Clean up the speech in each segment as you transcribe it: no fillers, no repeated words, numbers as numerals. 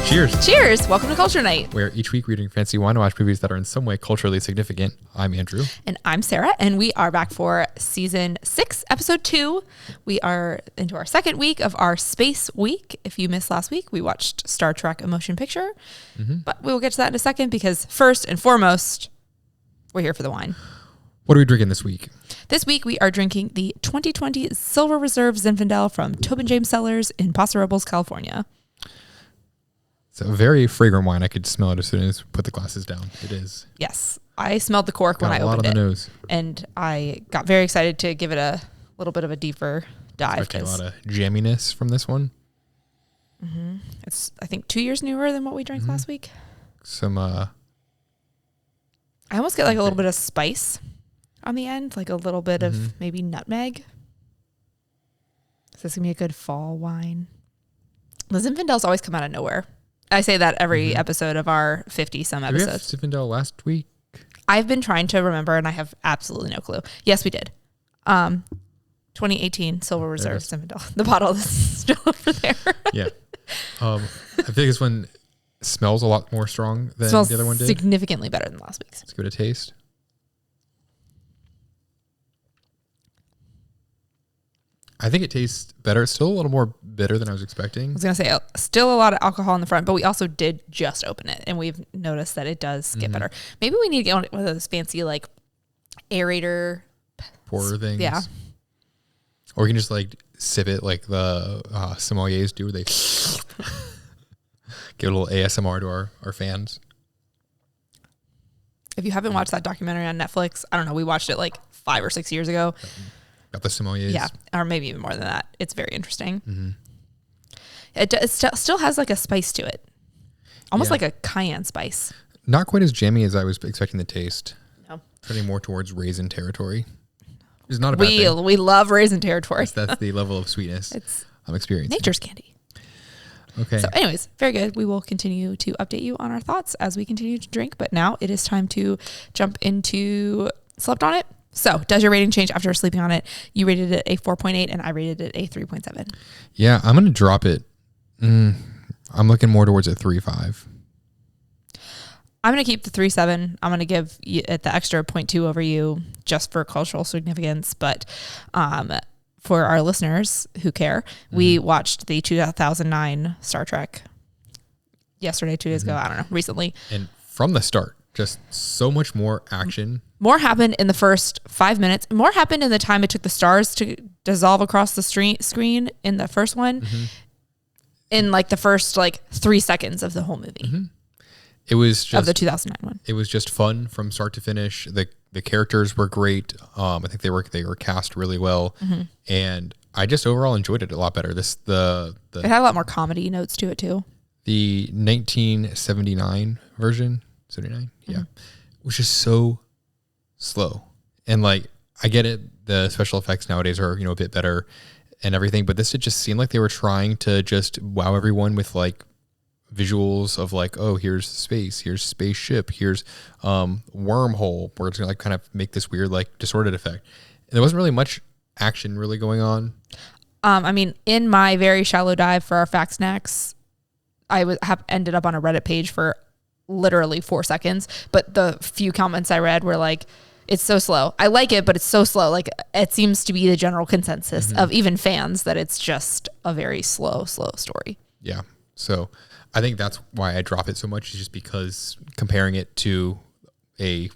Cheers. Cheers. Welcome to Culture Night. Where each week we drink fancy wine and watch movies that are in some way culturally significant. I'm Andrew. And I'm Sarah, and we are back for season 6, episode 2. We are into our second week of our space week. If you missed last week, we watched Star Trek: A Motion Picture. But we will get to that in a second because first and foremost, we're here for the wine. What are we drinking this week? This week we are drinking the 2020 Silver Reserve Zinfandel from Tobin James Cellars in Paso Robles, California. It's a very fragrant wine. I could smell it as soon as we put the glasses down. It is. Yes. I smelled the cork when I opened it. Got a lot on the nose. And I got very excited to give it a little bit of a deeper dive. Expecting a lot of jamminess from this one. Mm-hmm. It's, I think, 2 years newer than what we drank last week. Some, I almost get like a little bit of spice on the end, like a little bit of maybe nutmeg. So this is going to be a good fall wine. The Zinfandels always come out of nowhere. I say that every episode of our 50-some episodes. Did we have Zinfandel last week? I've been trying to remember, and I have absolutely no clue. Yes, we did. 2018 Silver Reserve Zinfandel. The bottle is still over there. Yeah. I think this one smells a lot more strong than the other one did. Significantly better than last week's. Let's give it a taste. I think it tastes better. It's still a little more bitter than I was expecting. I was going to say, still a lot of alcohol in the front, but we also did just open it, and we've noticed that it does get better. Maybe we need to get one of those fancy, like, aerator pourer things. Yeah. Or we can just, like, sip it like the sommeliers do, where they give a little ASMR to our fans. If you haven't watched that documentary on Netflix, I don't know, we watched it like 5 or 6 years ago. Got the sommeliers. Yeah, or maybe even more than that. It's very interesting. It still has like a spice to it. Almost like a cayenne spice. Not quite as jammy as I was expecting the taste. No. Turning more towards raisin territory. It's not a bad thing. We love raisin territory. That's the level of sweetness I'm experiencing. Nature's candy. Okay. So anyways, very good. We will continue to update you on our thoughts as we continue to drink. But now it is time to jump into Slept on It. So, does your rating change after sleeping on it? You rated it a 4.8 and I rated it a 3.7. Yeah, I'm going to drop it. I'm looking more towards a 3.5. I'm going to keep the 3.7. I'm going to give it the extra 0.2 over you just for cultural significance. But for our listeners who care, we watched the 2009 Star Trek yesterday, 2 days ago. I don't know, recently. And from the start, just so much more action. More happened in the first 5 minutes. More happened in the time it took the stars to dissolve across the screen in the first one. In like the first 3 seconds of the whole movie. It was just of the 2009 one. It was just fun from start to finish. The characters were great. I think they were cast really well, and I just overall enjoyed it a lot better. It had a lot more comedy notes to it too. The 1979 version, 79, was just so slow. And I get it, the special effects nowadays are a bit better and everything, but it just seemed like they were trying to just wow everyone with visuals of oh, here's space, here's spaceship, here's wormhole, where it's gonna kind of make this weird distorted effect. And there wasn't really much action really going on. I mean, in my very shallow dive for our fact snacks, I ended up on a Reddit page for literally 4 seconds, but the few comments I read were it's so slow. I like it, but it's so slow. It seems to be the general consensus of even fans that it's just a very slow story. Yeah. So I think that's why I drop it so much, is just because comparing it to a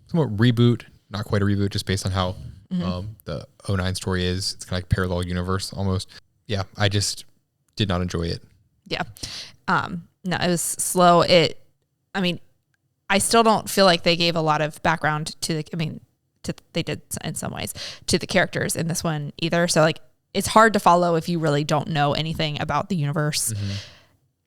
somewhat reboot, not quite a reboot, just based on how the '09 story is. It's kind of parallel universe almost. Yeah. I just did not enjoy it. Yeah. No, it was slow. I still don't feel like they gave a lot of background they did in some ways to the characters in this one either. So it's hard to follow if you really don't know anything about the universe.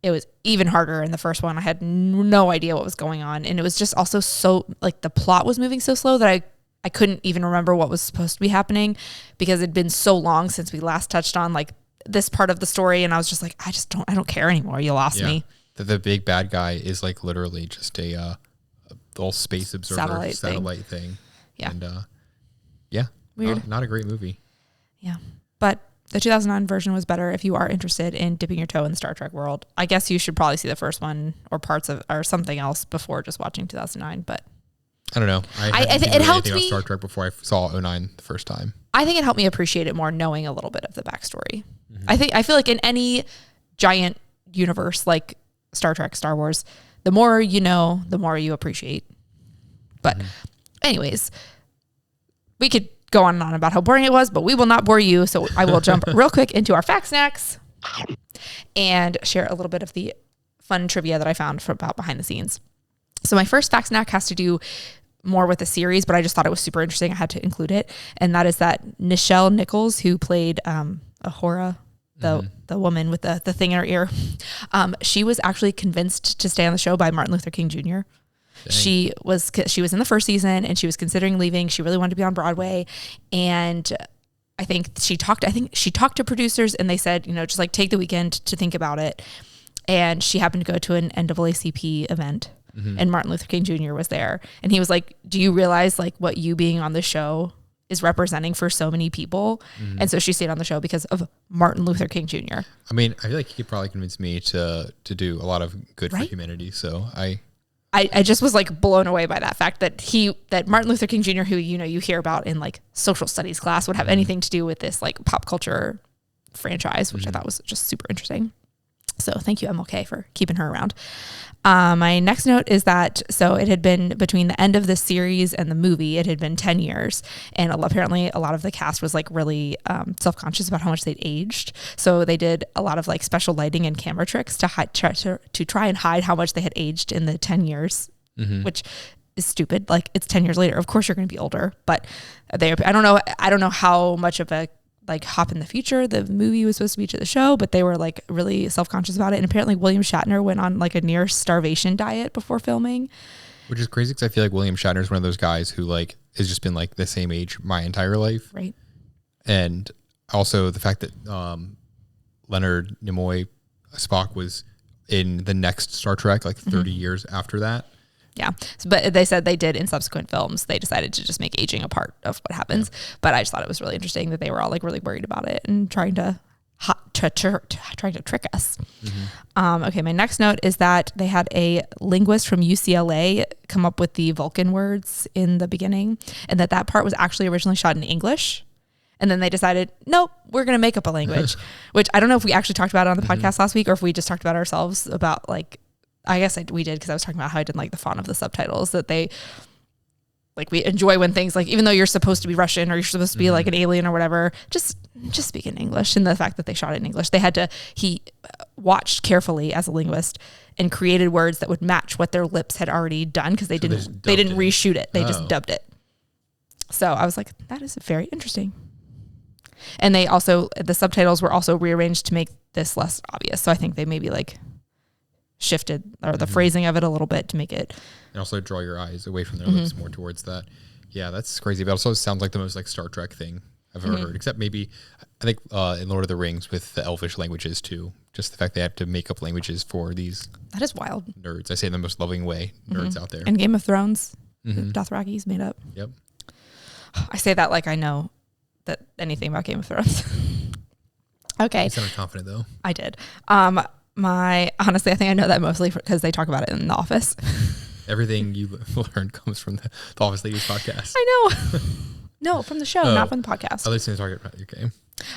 It was even harder in the first one. I had no idea what was going on. And it was just also so the plot was moving so slow that I couldn't even remember what was supposed to be happening because it'd been so long since we last touched on this part of the story. And I was just I don't care anymore. You lost me. The big bad guy is literally just a little space observer satellite thing. Yeah. And weird. Not a great movie. Yeah. But the 2009 version was better if you are interested in dipping your toe in the Star Trek world. I guess you should probably see the first one or parts of or something else before just watching 2009. But I don't know. I think it helped me. Star Trek before I saw 09 the first time. I think it helped me appreciate it more knowing a little bit of the backstory. I feel like in any giant universe like Star Trek, Star Wars, the more you know, the more you appreciate. But anyways, we could go on and on about how boring it was, but we will not bore you. So I will jump real quick into our fact snacks and share a little bit of the fun trivia that I found about behind the scenes. So my first fact snack has to do more with the series, but I just thought it was super interesting. I had to include it. And that is that Nichelle Nichols, who played Ahura, the woman with the thing in her ear, she was actually convinced to stay on the show by Martin Luther King Jr. Dang. She was in the first season and she was considering leaving. She really wanted to be on Broadway. And I think she talked to producers and they said, just like take the weekend to think about it. And she happened to go to an NAACP event and Martin Luther King Jr. was there. And he was like, do you realize like what you being on the show is representing for so many people? And so she stayed on the show because of Martin Luther King Jr. I mean, I feel like he probably convinced me to do a lot of good for humanity. So I just was like blown away by that fact that Martin Luther King Jr., who, you hear about in like social studies class, would have anything to do with this like pop culture franchise, which I thought was just super interesting. So thank you, MLK, for keeping her around. My next note is that, so it had been between the end of the series and the movie, it had been 10 years. And apparently a lot of the cast was like really self-conscious about how much they'd aged. So they did a lot of like special lighting and camera tricks to try and hide how much they had aged in the 10 years, which is stupid. Like it's 10 years later. Of course you're going to be older, but I don't know how much of a like hop in the future the movie was supposed to be to the show, but they were like really self-conscious about it. And apparently William Shatner went on like a near starvation diet before filming, which is crazy because I feel like William Shatner is one of those guys who like has just been like the same age my entire life, right? And also the fact that Leonard Nimoy Spock was in the next Star Trek like 30 years after that. Yeah. But they said they did in subsequent films, they decided to just make aging a part of what happens. Yeah. But I just thought it was really interesting that they were all like really worried about it and trying to trick us. Okay. My next note is that they had a linguist from UCLA come up with the Vulcan words in the beginning, and that part was actually originally shot in English. And then they decided, nope, we're going to make up a language, which I don't know if we actually talked about it on the podcast last week or if we just talked about ourselves about like, I guess we did, because I was talking about how I didn't like the font of the subtitles, that they like, we enjoy when things like, even though you're supposed to be Russian or you're supposed to be like an alien or whatever, just speak in English. And the fact that they shot it in English, he watched carefully as a linguist and created words that would match what their lips had already done, because they didn't reshoot it. They just dubbed it. So I was like, that is very interesting. And the subtitles were also rearranged to make this less obvious. So I think they maybe like shifted or the phrasing of it a little bit to make it, and also draw your eyes away from their lips more towards that. Yeah, that's crazy. But also sounds like the most like Star Trek thing I've ever heard, except maybe I think in Lord of the Rings with the Elvish languages too. Just the fact they have to make up languages for these. That is wild. Nerds. I say in the most loving way, nerds out there. And Game of Thrones, Dothraki's made up. Yep. I say that like I know that anything about Game of Thrones. Okay. You sounded confident though. I did. Honestly, I think I know that mostly because they talk about it in The Office. Everything you learn comes from the Office Ladies podcast. I know. No, from the show, not from the podcast. I listen to talk about your game.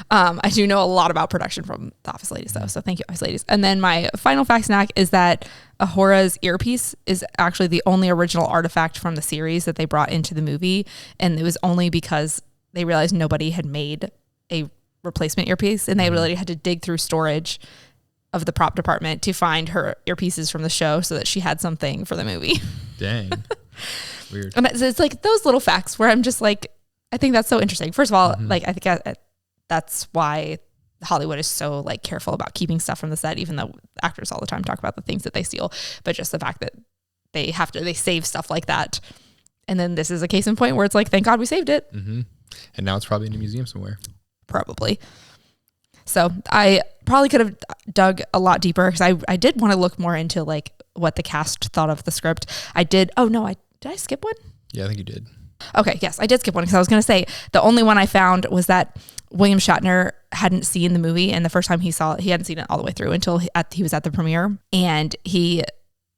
I do know a lot about production from The Office Ladies, though. So thank you, Office Ladies. And then my final fact snack is that Ahura's earpiece is actually the only original artifact from the series that they brought into the movie. And it was only because they realized nobody had made a replacement earpiece, and they really had to dig through storage of the prop department to find her earpieces from the show so that she had something for the movie. Dang. Weird. And it's like those little facts where I'm just like, I think that's so interesting. First of all, like I think that's why Hollywood is so like careful about keeping stuff from the set, even though actors all the time talk about the things that they steal, but just the fact that they save stuff like that. And then this is a case in point where it's like, thank God we saved it. And now it's probably in a museum somewhere. Probably. So I probably could have dug a lot deeper, because I did want to look more into like what the cast thought of the script. Did I skip one? Yeah, I think you did. Okay, yes, I did skip one, because I was going to say the only one I found was that William Shatner hadn't seen the movie, and the first time he saw it, he hadn't seen it all the way through until he was at the premiere, and he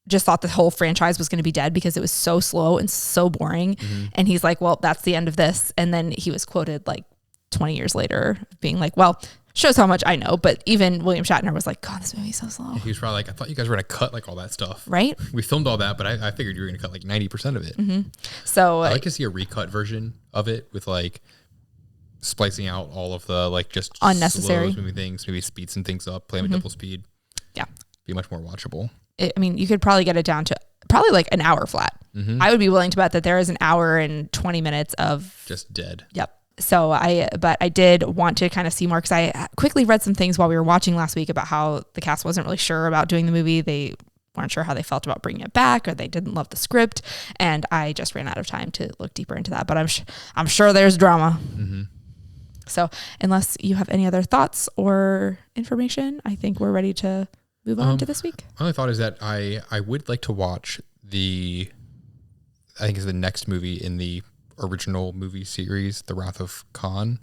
just thought the whole franchise was going to be dead because it was so slow and so boring. And he's like, well, that's the end of this. And then he was quoted like 20 years later being like, well, shows how much I know. But even William Shatner was like, God, this movie's so slow. He was probably like, I thought you guys were going to cut like all that stuff. Right? We filmed all that, but I figured you were going to cut like 90% of it. So I like to see a recut version of it with like splicing out all of the like just unnecessary moving things, maybe speed some things up, play them at double speed. Yeah. Be much more watchable. I mean, you could probably get it down to probably like an hour flat. I would be willing to bet that there is an hour and 20 minutes of just dead. Yep. So but I did want to kind of see more because I quickly read some things while we were watching last week about how the cast wasn't really sure about doing the movie. They weren't sure how they felt about bringing it back, or they didn't love the script. And I just ran out of time to look deeper into that, but I'm sure there's drama. So unless you have any other thoughts or information, I think we're ready to move on to this week. My only thought is that I would like to watch I think it's the next movie in the original movie series, The Wrath of Khan.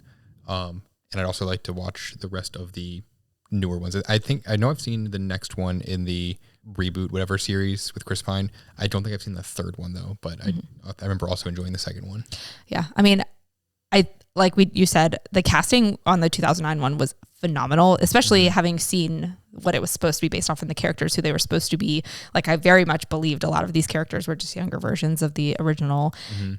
And I'd also like to watch the rest of the newer ones. I know I've seen the next one in the reboot, whatever series with Chris Pine. I don't think I've seen the third one though, but I remember also enjoying the second one. Yeah. I mean, you said, the casting on the 2009 one was phenomenal, especially having seen what it was supposed to be based off in the characters, who they were supposed to be. Like, I very much believed a lot of these characters were just younger versions of the original.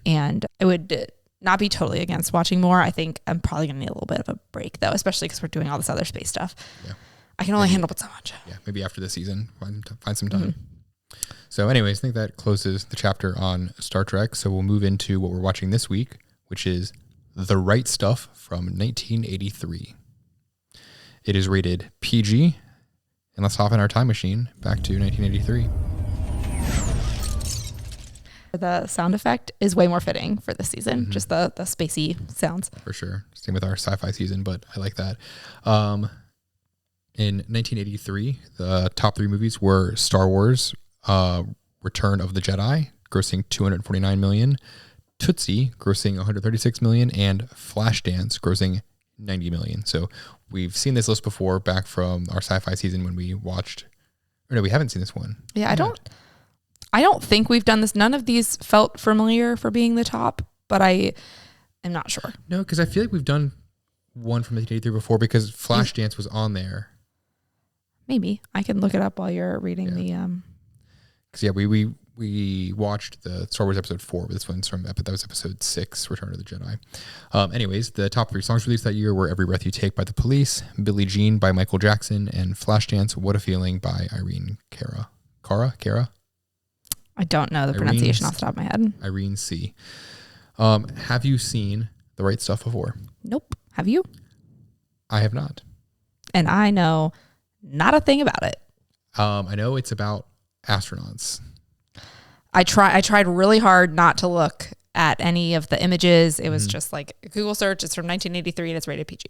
And I would not be totally against watching more. I think I'm probably going to need a little bit of a break though, especially because we're doing all this other space stuff. Yeah. I can only handle but so much. Yeah. Maybe after the season, find some time. So anyways, I think that closes the chapter on Star Trek. So we'll move into what we're watching this week, which is The Right Stuff from 1983. It is rated PG, and let's hop in our time machine back to 1983. The sound effect is way more fitting for this season, just the spacey sounds. For sure. Same with our sci-fi season, but I like that. In 1983, the top three movies were Star Wars, Return of the Jedi, grossing $249 million, Tootsie, grossing $136 million, and Flashdance, grossing $90 million. So we've seen this list before back from our sci-fi season when we watched, or no, we haven't seen this one. Yeah, I don't think we've done this. None of these felt familiar for being the top, but I am not sure. No, because I feel like we've done one from 1983 before because Flashdance was on there. Maybe. I can look it up while you're reading the... Because we watched the Star Wars episode 4, but this one's that was episode 6, Return of the Jedi. Anyways, the top three songs released that year were Every Breath You Take by The Police, Billie Jean by Michael Jackson, and Flashdance, What a Feeling by Irene Cara? I don't know the pronunciation off the top of my head. Irene C. Have you seen The Right Stuff before? Nope. Have you? I have not. And I know not a thing about it. I know it's about astronauts. I tried really hard not to look at any of the images. It was just like a Google search. It's from 1983 and it's rated PG.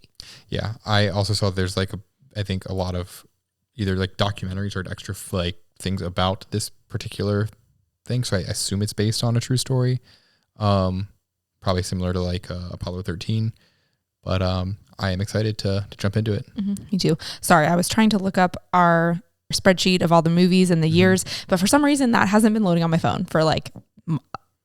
Yeah. I also saw there's I think a lot of either like documentaries or extra like things about this particular thing. So I assume it's based on a true story. Probably similar to like Apollo 13, but I am excited to jump into it. Me too. Sorry, I was trying to look up our spreadsheet of all the movies and the years, but for some reason that hasn't been loading on my phone for like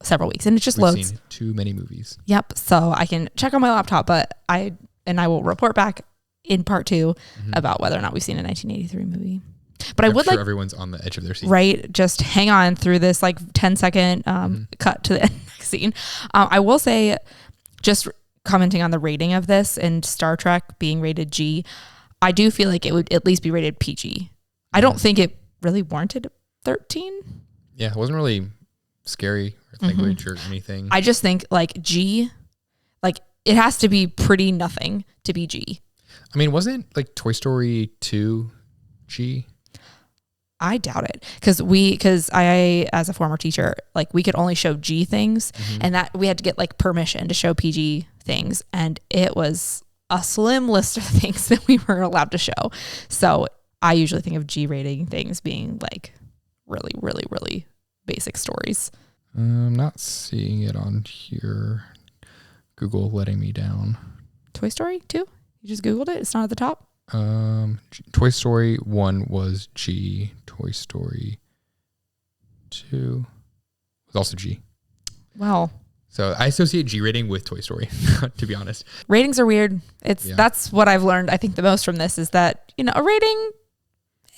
several weeks, and it just loads. Seen too many movies. Yep. So I can check on my laptop, but I will report back in part 2 about whether or not we've seen a 1983 movie. But I'm sure everyone's on the edge of their seat. Right. Just hang on through this like 10-second cut to the next scene. I will say, just commenting on the rating of this and Star Trek being rated G, I do feel like it would at least be rated PG. I don't think it really warranted 13. Yeah, it wasn't really scary or language or anything. I just think like G, like it has to be pretty nothing to be G. I mean, wasn't like Toy Story 2 G? I doubt it. Because I, as a former teacher, like we could only show G things and that we had to get like permission to show PG things. And it was a slim list of things that we were allowed to show. So I usually think of G rating things being like really, really, really basic stories. I'm not seeing it on here. Google letting me down. Toy Story 2? You just Googled it? It's not at the top? Toy Story 1 was G. Toy Story 2 was also G. Well, so I associate G rating with Toy Story, to be honest. Ratings are weird. That's what I've learned. I think the most from this is that, a rating.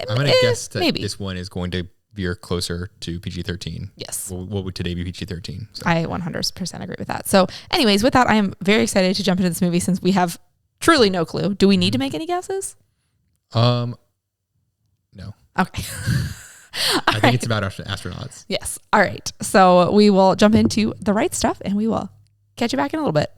I'm going to guess that maybe this one is going to veer closer to PG-13. Yes. What would today be PG-13? So. I 100% agree with that. So anyways, with that, I am very excited to jump into this movie since we have truly no clue. Do we need to make any guesses? No. Okay. I think it's about astronauts. Yes. All right. So we will jump into the right stuff and we will catch you back in a little bit.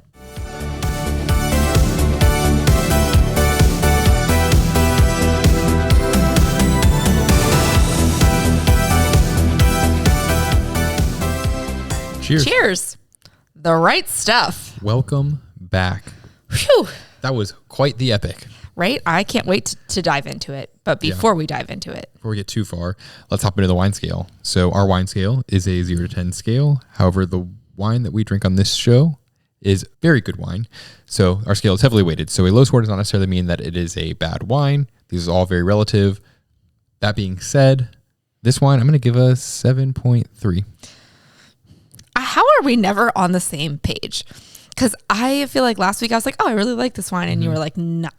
Cheers. The right stuff. Welcome back. Whew. That was quite the epic. Right? I can't wait to dive into it. But before we dive into it. Before we get too far, let's hop into the wine scale. So our wine scale is a 0 to 10 scale. However, the wine that we drink on this show is very good wine. So our scale is heavily weighted. So a low score does not necessarily mean that it is a bad wine. These are all very relative. That being said, this wine I'm going to give a 7.3. How are we never on the same page? Because I feel like last week I was like, oh, I really like this wine. And you were like, no,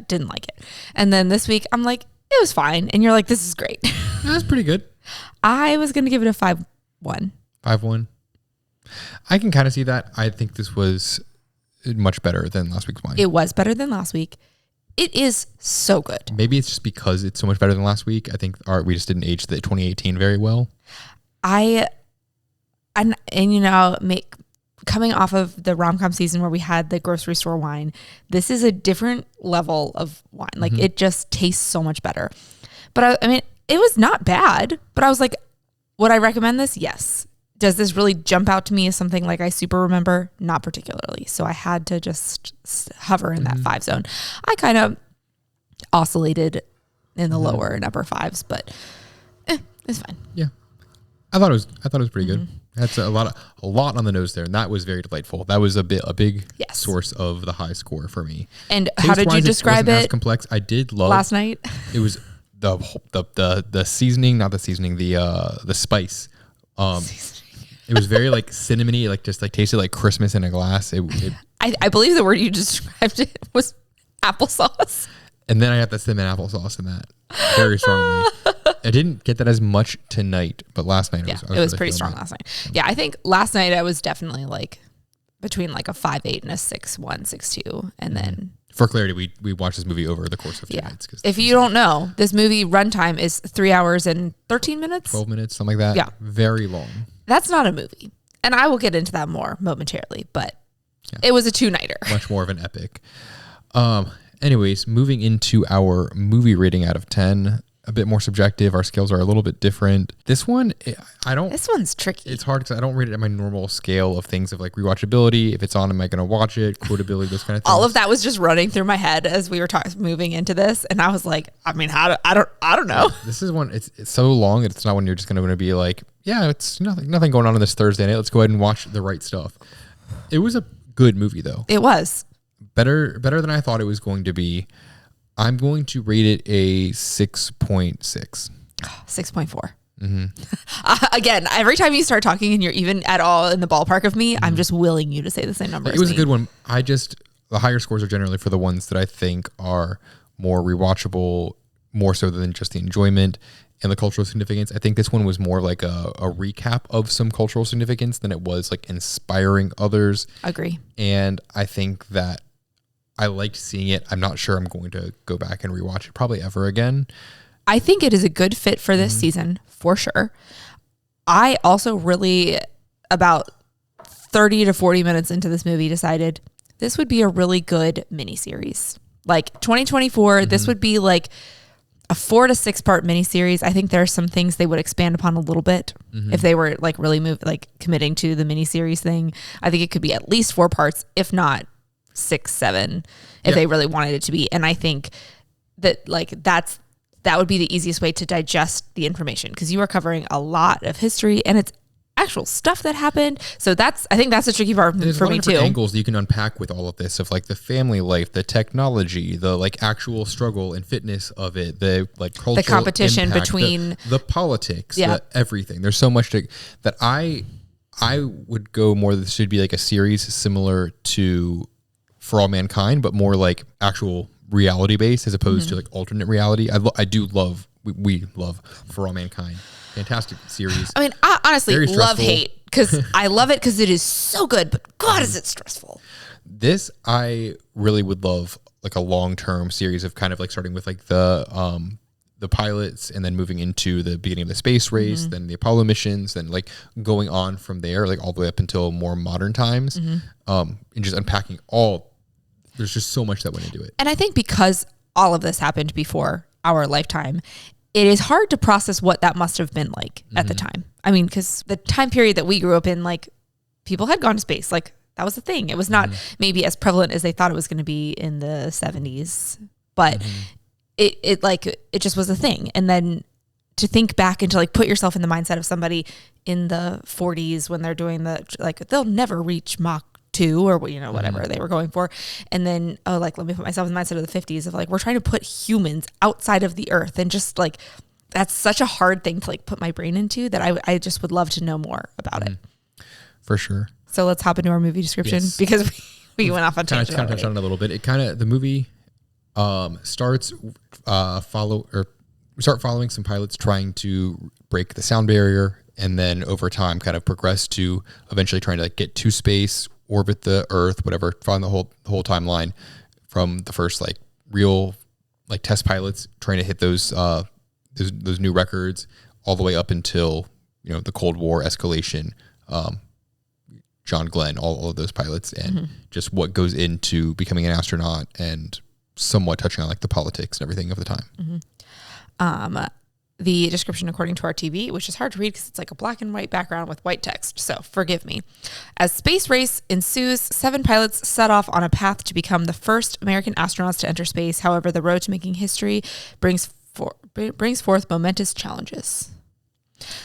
didn't like it. And then this week I'm like, it was fine. And you're like, this is great. That's pretty good. I was going to give it a 5-1. 5-1. I can kind of see that. I think this was much better than last week's wine. It was better than last week. It is so good. Maybe it's just because it's so much better than last week. I think we just didn't age the 2018 very well. Coming off of the rom-com season where we had the grocery store wine, this is a different level of wine. Like it just tastes so much better. But I mean, it was not bad, but I was like, would I recommend this? Yes. Does this really jump out to me as something like I super remember? Not particularly. So I had to just hover in that 5 zone. I kind of oscillated in the lower and upper 5s, but it's fine. Yeah. I thought it was pretty good. That's a lot on the nose there, and that was very delightful. That was a big source of the high score for me. And how did you describe it? As complex. I did love last night. It was the seasoning, not the seasoning, the spice. It was very like cinnamony, like just like tasted like Christmas in a glass. I believe the word you described it was applesauce. And then I got the cinnamon applesauce in that very strongly. I didn't get that as much tonight, but last night it was pretty strong last night. Yeah, I think last night I was definitely like between like a 5.8 and a 6.1, 6.2, and then. For clarity, we watched this movie over the course of 2 nights. If you don't know, this movie runtime is 3 hours and 13 minutes, 12 minutes, something like that. Yeah, very long. That's not a movie, and I will get into that more momentarily. But it was a 2-nighter. Much more of an epic. Anyways, moving into our movie rating out of 10. A bit more subjective. Our scales are a little bit different. This one, This one's tricky. It's hard because I don't rate it at my normal scale of things of like rewatchability. If it's on, am I going to watch it? Quotability, those kind of things. All of that was just running through my head as we were moving into this, and I was like, I mean, I don't know. This is one. It's so long. It's not when you're just going to be like, yeah, it's nothing going on this Thursday night. Let's go ahead and watch the right stuff. It was a good movie though. It was better than I thought it was going to be. I'm going to rate it a 6.6. 6.4. Again, every time you start talking and you're even at all in the ballpark of me, I'm just willing you to say the same number. It was a good one. The higher scores are generally for the ones that I think are more rewatchable, more so than just the enjoyment and the cultural significance. I think this one was more like a recap of some cultural significance than it was like inspiring others. Agree. And I think that I liked seeing it. I'm not sure I'm going to go back and rewatch it probably ever again. I think it is a good fit for this season, for sure. I also really, about 30 to 40 minutes into this movie, decided this would be a really good miniseries. Like 2024, this would be like a 4 to 6 part miniseries. I think there are some things they would expand upon a little bit if they were like really committing to the miniseries thing. I think it could be at least 4 parts, if not 6, 7, if they really wanted it to be. And I think that that would be the easiest way to digest the information, because you are covering a lot of history, and it's actual stuff that happened. So I think that's a tricky part for me too. Angles that you can unpack with all of this of like the family life, the technology, the like actual struggle and fitness of it, the like cultural the competition impact, between the politics, everything. There's so much that I would go more that this should be like a series similar to For All Mankind, but more like actual reality based as opposed to like alternate reality. We love For All Mankind. Fantastic series. I mean, I honestly love hate because I love it because it is so good, but God, is it stressful. This, I really would love like a long-term series of kind of like starting with like the pilots and then moving into the beginning of the space race, then the Apollo missions, then like going on from there, like all the way up until more modern times, and just unpacking there's just so much that went into it. And I think because all of this happened before our lifetime, it is hard to process what that must have been like at the time. I mean, because the time period that we grew up in, like people had gone to space, like that was the thing. It was not maybe as prevalent as they thought it was going to be in the 70s, but it just was a thing. And then to think back and to like put yourself in the mindset of somebody in the 40s when they're doing they'll never reach Mach 2 or whatever they were going for, and then let me put myself in the mindset of the 50s of like we're trying to put humans outside of the earth, and just like that's such a hard thing to like put my brain into that I just would love to know more about it. For sure. So let's hop into our movie description because we went off on tangent. Kind of touched on it a little bit. The movie starts following some pilots trying to break the sound barrier, and then over time kind of progress to eventually trying to like get to space, orbit the Earth, whatever, find the whole timeline from the first like real like test pilots trying to hit those new records all the way up until the Cold War escalation, John Glenn, all of those pilots, and just what goes into becoming an astronaut, and somewhat touching on like the politics and everything of the time. The description according to our TV, which is hard to read because it's like a black and white background with white text, so forgive me. As space race ensues, 7 pilots set off on a path to become the first American astronauts to enter space. However, the road to making history brings forth momentous challenges.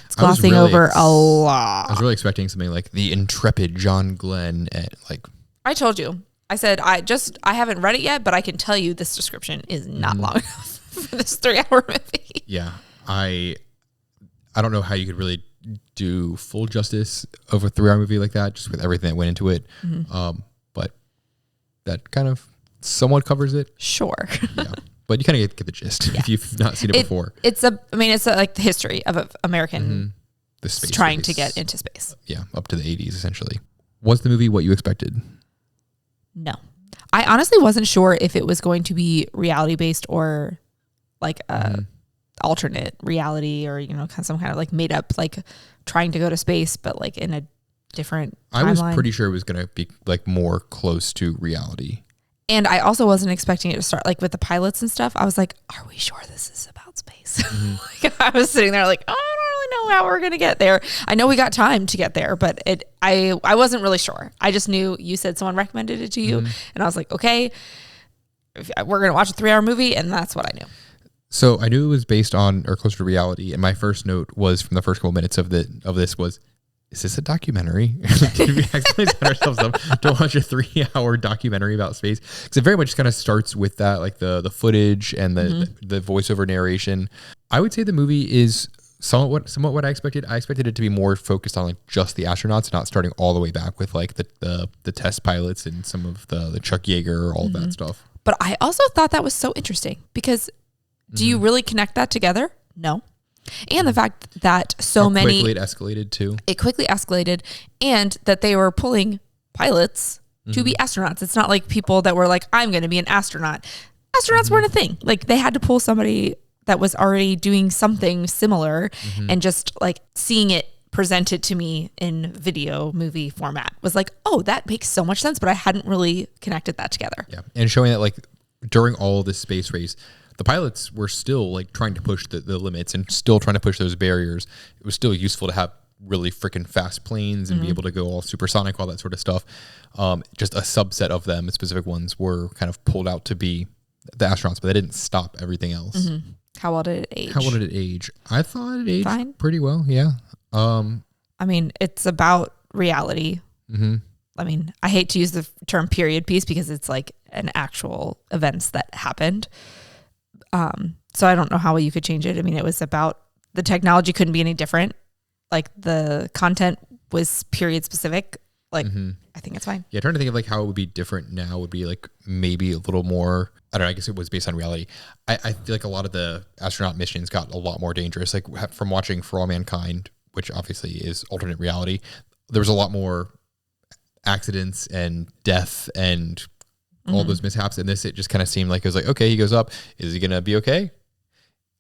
It's glossing over a lot. I was really expecting something like the intrepid John Glenn. I told you. I said I haven't read it yet, but I can tell you this description is not long enough for this 3-hour movie. Yeah. I don't know how you could really do full justice of a 3-hour movie like that, just with everything that went into it. But that kind of somewhat covers it. Sure. Yeah. But you kind of get the gist if you've not seen it before. It's like the history of American the space trying race. to get into space. Yeah, up to the 80s essentially. Was the movie what you expected? No. I honestly wasn't sure if it was going to be reality based or like alternate reality, or some kind of like made up, like trying to go to space but like in a different timeline. I was pretty sure it was going to be like more close to reality. And I also wasn't expecting it to start like with the pilots and stuff. I was like, are we sure this is about space? Like, I was sitting there like, I don't really know how we're going to get there. I know we got time to get there, but I wasn't really sure. I just knew you said someone recommended it to you. And I was like, okay, we're going to watch a 3-hour movie. And that's what I knew. So I knew it was based on or closer to reality. And my first note was from the first couple minutes of this was, is this a documentary? Did we accidentally set ourselves up to watch a 3-hour documentary about space? Because it very much kind of starts with that, like the footage and the voiceover narration. I would say the movie is somewhat what I expected. I expected it to be more focused on like just the astronauts, not starting all the way back with like the test pilots and some of the Chuck Yeager, all of that stuff. But I also thought that was so interesting because do you really connect that together? No. And the fact that quickly it escalated too. It quickly escalated, and that they were pulling pilots to be astronauts. It's not like people that were like, I'm going to be an astronaut. Astronauts weren't a thing. Like they had to pull somebody that was already doing something similar, and just like seeing it presented to me in video movie format was like, oh, that makes so much sense. But I hadn't really connected that together. Yeah. And showing that like during all this space race, the pilots were still like trying to push the limits and still trying to push those barriers. It was still useful to have really freaking fast planes and be able to go all supersonic, all that sort of stuff. Just a subset of them, specific ones, were kind of pulled out to be the astronauts, but they didn't stop everything else. How well did it age? I thought it aged pretty well. Yeah. I mean, it's about reality. Mm-hmm. I mean, I hate to use the term period piece because it's like an actual events that happened. So I don't know how you could change it. I mean, it was about the technology couldn't be any different. Like the content was period specific. Like, I think it's fine. Yeah, trying to think of like how it would be different now would be like maybe a little more, I don't know, I guess it was based on reality. I feel like a lot of the astronaut missions got a lot more dangerous. Like from watching For All Mankind, which obviously is alternate reality, there was a lot more accidents and death and all those mishaps. And this, it just kind of seemed like it was like, okay, he goes up. Is he going to be okay?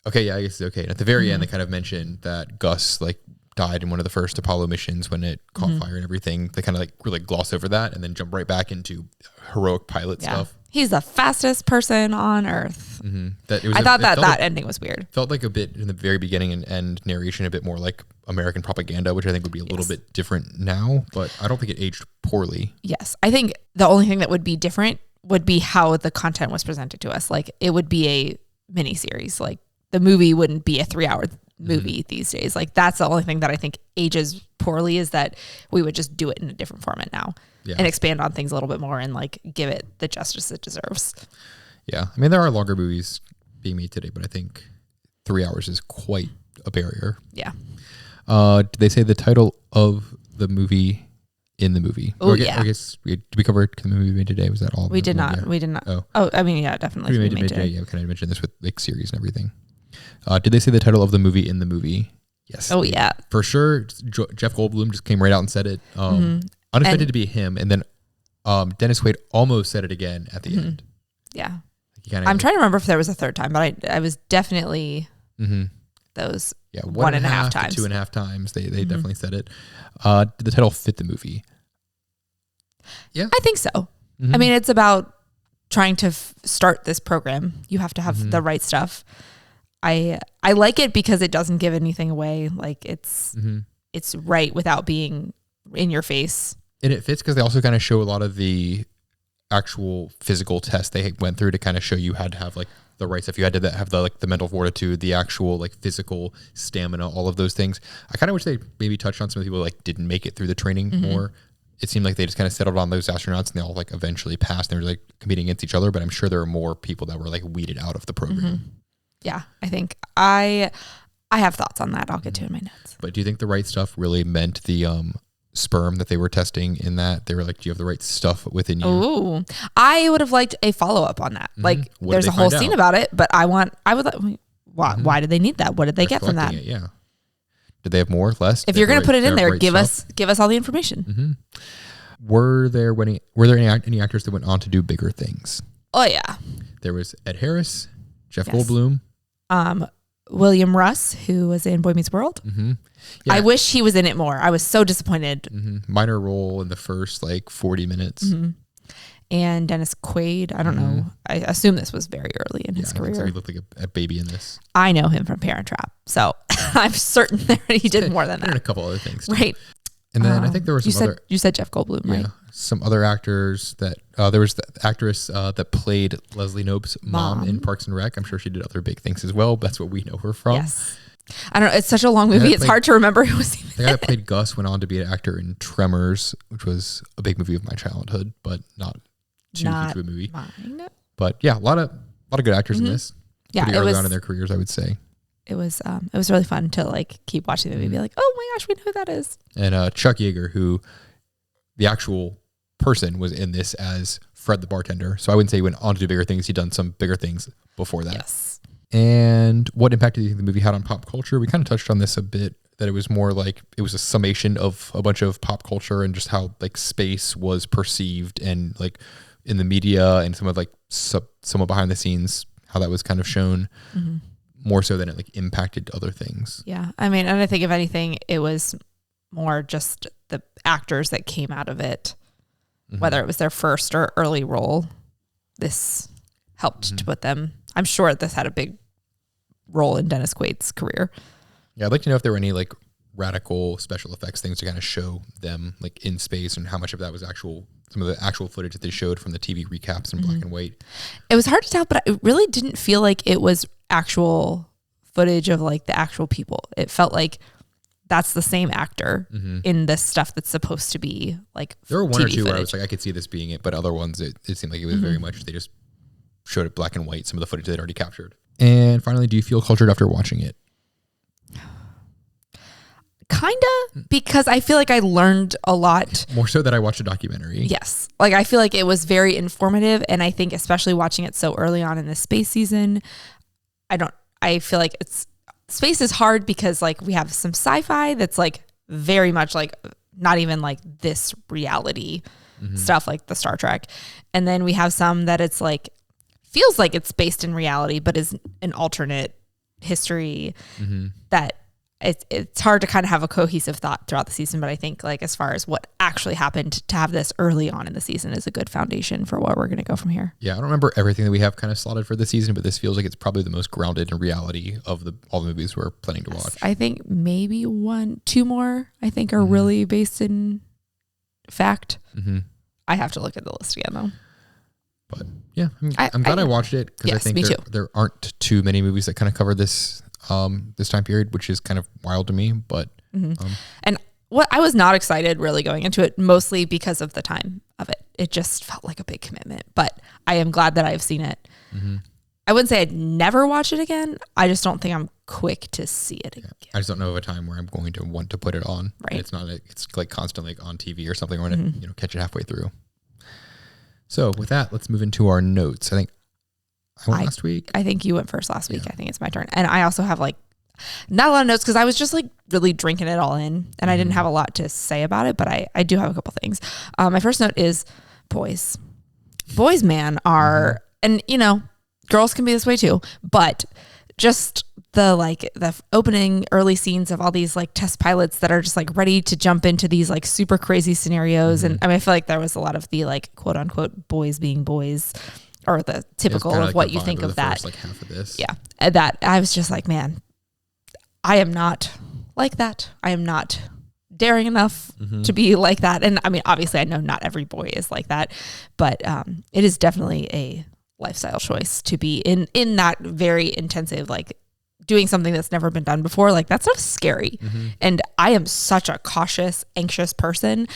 Okay, yeah, I guess he's okay. And at the very end, they kind of mentioned that Gus like died in one of the first Apollo missions when it caught fire and everything. They kind of like really gloss over that and then jump right back into heroic pilot stuff. He's the fastest person on Earth. I thought that ending was weird. Felt like a bit in the very beginning and end narration, a bit more like American propaganda, which I think would be a little bit different now, but I don't think it aged poorly. Yes. I think the only thing that would be different would be how the content was presented to us. Like it would be a mini series. Like the movie wouldn't be a 3-hour movie these days. Like that's the only thing that I think ages poorly, is that we would just do it in a different format now and expand on things a little bit more and like give it the justice it deserves. Yeah. I mean, there are longer movies being made today, but I think 3 hours is quite a barrier. Yeah. Did they say the title of the movie in the movie? Oh, I guess did we cover the movie we made today? Was that all? We did not. We did not. Oh, I mean, yeah, definitely. We made today. Yeah, we kind of mentioned this with like series and everything. Did they say the title of the movie in the movie? Yes. Oh, yeah. For sure. Jeff Goldblum just came right out and said it. Unexpected to be him. And then Dennis Quaid almost said it again at the end. Yeah. I'm trying to remember if there was a third time, but I was definitely those 1.5 times. 2.5 times. They definitely said it. Did the title fit the movie? Yeah. I think so. I mean, it's about trying to start this program. You have to have the right stuff. I like it because it doesn't give anything away. Like it's right without being in your face. And it fits because they also kind of show a lot of the actual physical tests they went through to kind of show you had to have like the right stuff. You had to have the mental fortitude, the actual like physical stamina, all of those things. I kind of wish they maybe touched on some of the people who like didn't make it through the training more. It seemed like they just kind of settled on those astronauts and they all like eventually passed. They were like competing against each other, but I'm sure there are more people that were like weeded out of the program. Yeah, I think I have thoughts on that. I'll get to in my notes. But do you think the right stuff really meant the sperm that they were testing in that? They were like, do you have the right stuff within you? Ooh, I would have liked a follow-up on that. Like there's a whole scene about it, but why did they need that? What did they get from that? Yeah. Did they have more, less? If you're going to put it in there, give us all the information. Were there any actors that went on to do bigger things? Oh yeah. There was Ed Harris, Jeff Goldblum, William Russ, who was in Boy Meets World. Yeah. I wish he was in it more. I was so disappointed. Minor role in the first like 40 minutes. And Dennis Quaid. I don't know. I assume this was very early in his career. So he looked like a baby in this. I know him from Parent Trap, so I'm certain that he did more than that. And a couple other things, too. Right? And then I think there were some other. You said Jeff Goldblum, right? Some other actors that there was the actress that played Leslie Knope's mom in Parks and Rec. I'm sure she did other big things as well. But that's what we know her from. Yes. I don't know. It's such a long movie. It's hard to remember who was in it. The guy that played Gus went on to be an actor in Tremors, which was a big movie of my childhood, but not too huge of a movie. Mine. But yeah, a lot of good actors in this. Yeah, pretty early on in their careers, I would say. It was really fun to like keep watching the movie and be like, oh my gosh, we know who that is. And Chuck Yeager, who the actual person was in this as Fred the bartender. So I wouldn't say he went on to do bigger things. He'd done some bigger things before that. Yes. And what impact do you think the movie had on pop culture? We kind of touched on this a bit, that it was more like it was a summation of a bunch of pop culture and just how like space was perceived and like in the media and some of like somewhat behind the scenes, how that was kind of shown more so than it like impacted other things. Yeah. I mean, and I think if anything, it was more just the actors that came out of it, whether it was their first or early role. This helped to put them, I'm sure this had a big role in Dennis Quaid's career. Yeah. I'd like to know if there were any like radical special effects things to kind of show them like in space and how much of that was some of the actual footage that they showed from the TV recaps in black and white. It was hard to tell, but it really didn't feel like it was actual footage of like the actual people. It felt like that's the same actor in this stuff that's supposed to be like there were one TV or two footage. where I was like, I could see this being it, but other ones, it seemed like it was very much, they just showed it black and white, some of the footage they'd already captured. And finally, do you feel cultured after watching it? Kinda, because I feel like I learned a lot. More so that I watched a documentary. Yes. Like I feel like it was very informative, and I think especially watching it so early on in the space season, I feel like space is hard because like we have some sci-fi that's like very much like not even like this reality stuff like the Star Trek. And then we have some that it's like feels like it's based in reality, but is an alternate history that it's hard to kind of have a cohesive thought throughout the season. But I think like as far as what actually happened, to have this early on in the season is a good foundation for what we're going to go from here. Yeah, I don't remember everything that we have kind of slotted for this season, but this feels like it's probably the most grounded in reality of all the movies we're planning to watch. I think maybe 2 more I think are really based in fact. I have to look at the list again though. But yeah, I'm glad I watched it because I think there aren't too many movies that kind of cover this this time period, which is kind of wild to me. But and what I was not excited really going into it, mostly because of the time of it. It just felt like a big commitment, but I am glad that I've seen it. I wouldn't say I'd never watch it again. I just don't think I'm quick to see it again. I just don't know of a time where I'm going to want to put it on. Right. It's not it's like constantly on TV or something. I'm going to catch it halfway through. So with that, let's move into our notes. I think I went last week. I think you went first last week. I think it's my turn. And I also have like not a lot of notes because I was just like really drinking it all in and I didn't have a lot to say about it, but I do have a couple things. My first note is boys. Boys, man, are, and you know, girls can be this way too, but just the opening early scenes of all these like test pilots that are just like ready to jump into these like super crazy scenarios. And I mean, I feel like there was a lot of the like quote unquote boys being boys, or the typical of like what you think of that. First, like half of this. Yeah. That I was just like, man, I am not like that. I am not daring enough to be like that. And I mean, obviously I know not every boy is like that, but it is definitely a lifestyle choice to be in that very intensive, like doing something that's never been done before. Like that stuff's scary. And I am such a cautious, anxious person.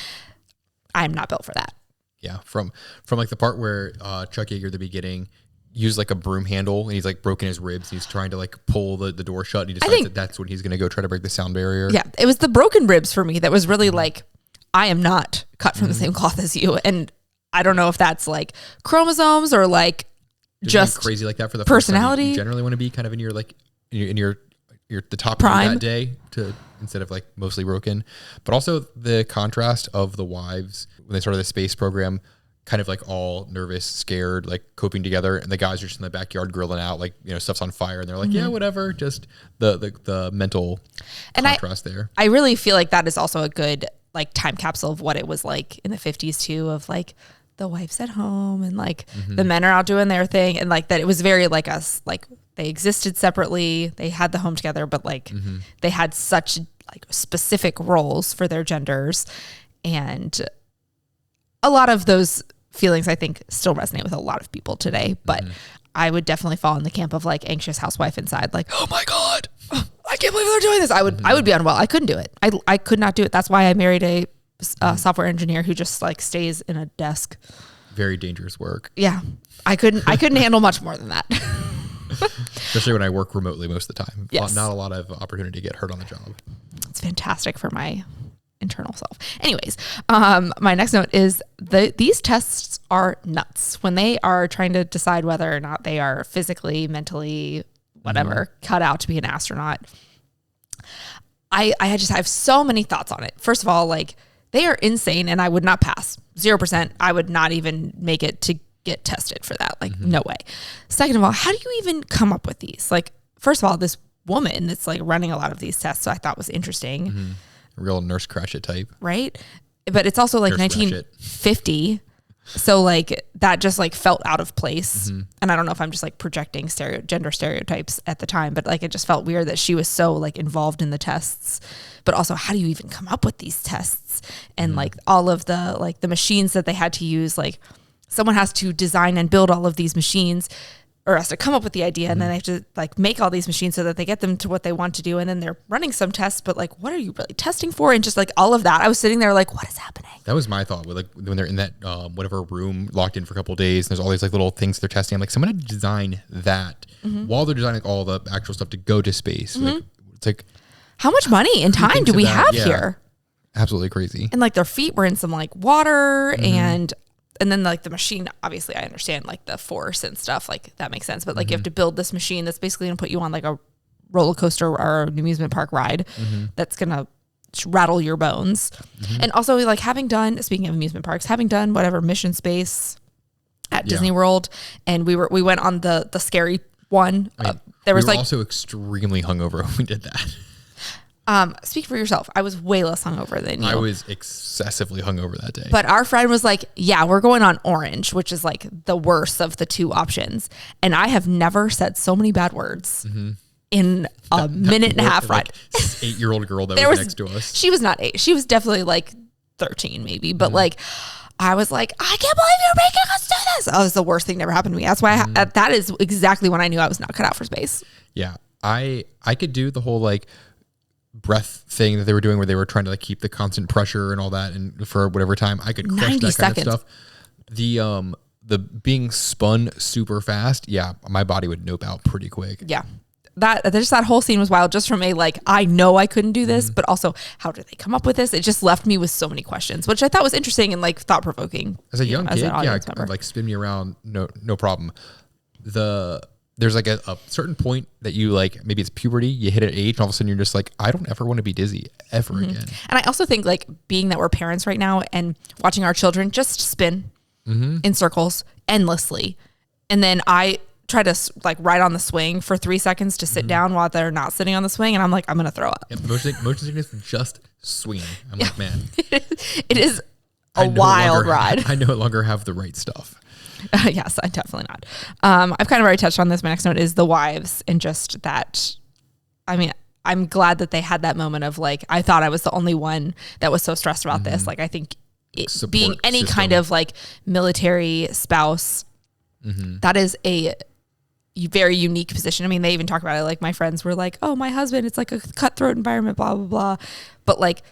I'm not built for that. Yeah. From like the part where Chuck Yeager at the beginning used like a broom handle and he's like broken his ribs. He's trying to like pull the door shut and he decides that that's when he's going to go try to break the sound barrier. Yeah. It was the broken ribs for me that was really like, I am not cut from the same cloth as you. And I don't know if that's like chromosomes or like just crazy like that for the personality. You generally want to be kind of in your like in your the top prime of that day to instead of like mostly broken. But also the contrast of the wives when they started the space program, kind of like all nervous, scared, like coping together, and the guys are just in the backyard grilling out, like, you know, stuff's on fire, and they're like, yeah, whatever. Just the mental contrast there. I really feel like that is also a good like time capsule of what it was like in the 50s too, of like the wife's at home and like the men are out doing their thing, and like that it was very like us, like they existed separately, they had the home together, but like they had such like specific roles for their genders, and a lot of those feelings I think still resonate with a lot of people today. But I would definitely fall in the camp of like anxious housewife inside, like, oh my God, I can't believe they're doing this. I would be unwell. I couldn't do it. I could not do it. That's why I married a software engineer who just like stays in a desk. Very dangerous work. Yeah. I couldn't handle much more than that. Especially when I work remotely most of the time. Yes. Not a lot of opportunity to get hurt on the job. It's fantastic for my internal self. Anyways, my next note is these tests are nuts when they are trying to decide whether or not they are physically, mentally, whatever, cut out to be an astronaut. I just have so many thoughts on it. First of all, like they are insane and I would not pass 0%. I would not even make it to get tested for that. Like no way. Second of all, how do you even come up with these? Like, first of all, this woman that's like running a lot of these tests, so I thought was interesting. Real Nurse Cratchit type. Right. But it's also like Nurse 1950. So like that just like felt out of place. And I don't know if I'm just like projecting gender stereotypes at the time, but like it just felt weird that she was so like involved in the tests. But also, how do you even come up with these tests? And like all of the like the machines that they had to use, like someone has to design and build all of these machines. or has to come up with the idea, and then they have to like make all these machines so that they get them to what they want to do, and then they're running some tests, but like, what are you really testing for? And just like all of that, I was sitting there like, what is happening? That was my thought with like when they're in that whatever room locked in for a couple of days, and there's all these like little things they're testing. I'm like, someone had to design that while they're designing like, all the actual stuff to go to space. Like, it's like, how much money and time do we have here? Absolutely crazy. And like their feet were in some like water and then like the machine, obviously I understand like the force and stuff, like that makes sense. But like you have to build this machine that's basically going to put you on like a roller coaster or an amusement park ride that's going to rattle your bones. And also like having done, speaking of amusement parks, having done whatever Mission Space at Disney World, and we went on the scary one. There was we were like also extremely hungover when we did that. Speak for yourself. I was way less hungover than you. I was excessively hungover that day. But our friend was like, yeah, we're going on orange, which is like the worst of the two options. And I have never said so many bad words in a minute and a half ride. Like 8-year-old girl that was next to us. She was not 8. She was definitely like 13 maybe. But like, I was like, I can't believe you're making us do this. Oh, it was the worst thing that ever happened to me. That's why that is exactly when I knew I was not cut out for space. Yeah. I could do the whole like breath thing that they were doing where they were trying to like keep the constant pressure and all that, and for whatever time I could crush that kind of stuff. The being spun super fast, my body would nope out pretty quick. Yeah. That whole scene was wild, just from a like, I know I couldn't do this, but also how did they come up with this? It just left me with so many questions, which I thought was interesting and like thought provoking. As a young kid, like spin me around, no problem. There's like a certain point that you like, maybe it's puberty, you hit an age and all of a sudden you're just like, I don't ever want to be dizzy ever again. And I also think like being that we're parents right now and watching our children just spin in circles endlessly. And then I try to like ride on the swing for 3 seconds to sit down while they're not sitting on the swing. And I'm like, I'm going to throw up. Yeah, motion sickness just swinging. I'm like, man. It is a wild ride. I no longer have the right stuff. Yes, I'm definitely not. I've kind of already touched on this. My next note is the wives, and just that. I mean, I'm glad that they had that moment of like, I thought I was the only one that was so stressed about this. Like, I think being any system. Kind of like military spouse, that is a very unique position. I mean, they even talk about it. Like my friends were like, oh, my husband, it's like a cutthroat environment, blah, blah, blah. But like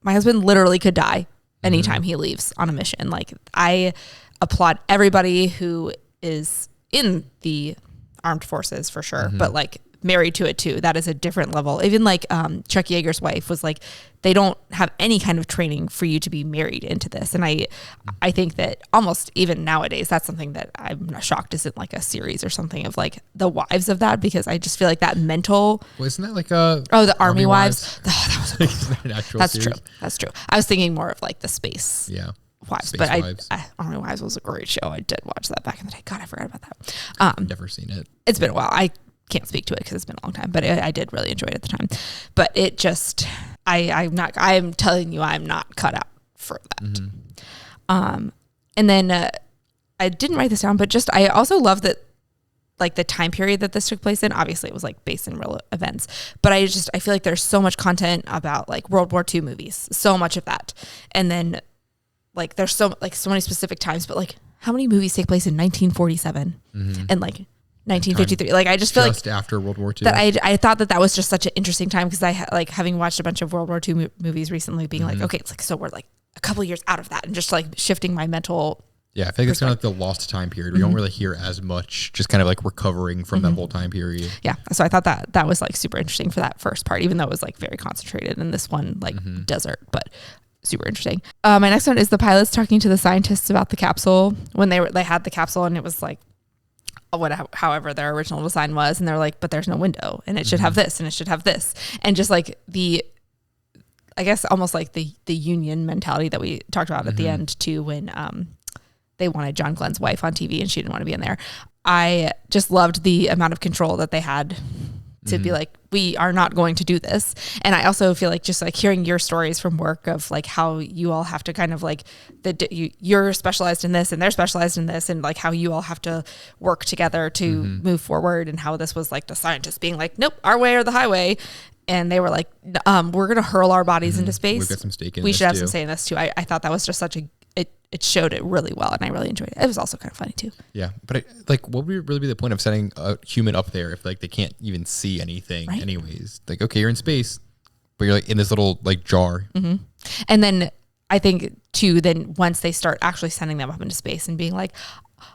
my husband literally could die anytime he leaves on a mission. Like I applaud everybody who is in the armed forces for sure, but like married to it too. That is a different level. Even like Chuck Yeager's wife was like, they don't have any kind of training for you to be married into this. And I think that almost even nowadays, that's something that I'm not shocked isn't like a series or something of like the wives of that, because I just feel like that mental. Well, isn't that like the Army Wives? Oh, that was that's true. That's true. I was thinking more of like the space. Yeah. Wives, Space but Wives. Army Wives was a great show. I did watch that back in the day. God, I forgot about that. Never seen it. It's been a while. I can't speak to it because it's been a long time, but I did really enjoy it at the time. But it just, I'm telling you, I'm not cut out for that. And then I didn't write this down, but just, I also love that, like the time period that this took place in. Obviously it was like based in real events, but I feel like there's so much content about like World War II movies, so much of that. And then like there's so many specific times, but like how many movies take place in 1947 and like 1953? Like I just feel like after World War II. That I thought that was just such an interesting time, because I like having watched a bunch of World War II movies recently, being like, okay, it's like, so we're like a couple years out of that, and just like shifting my mental. Yeah, I think it's kind of like the lost time period. We don't really hear as much, just kind of like recovering from that whole time period. Yeah, so I thought that was like super interesting for that first part, even though it was like very concentrated in this one like desert, but super interesting. My next one is the pilots talking to the scientists about the capsule when they had the capsule, and it was like however their original design was, and they're like, but there's no window, and it should have this, and it should have this, and just like I guess almost like the union mentality that we talked about at the end too, when they wanted John Glenn's wife on TV and she didn't want to be in there. I just loved the amount of control that they had to be like, we are not going to do this. And I also feel like just like hearing your stories from work of like how you all have to kind of like you're specialized in this and they're specialized in this, and like how you all have to work together to move forward, and how this was like the scientists being like, nope, our way or the highway. And they were like, we're going to hurl our bodies into space. We've got some stake in we this should have too. some say in this too. I thought that was just such it showed it really well, and I really enjoyed it. It was also kind of funny too. Yeah, but like, what would really be the point of setting a human up there if like they can't even see anything, right? Anyways, like, okay, you're in space, but you're like in this little like jar. Mm-hmm. And then I think too, then once they start actually sending them up into space and being like,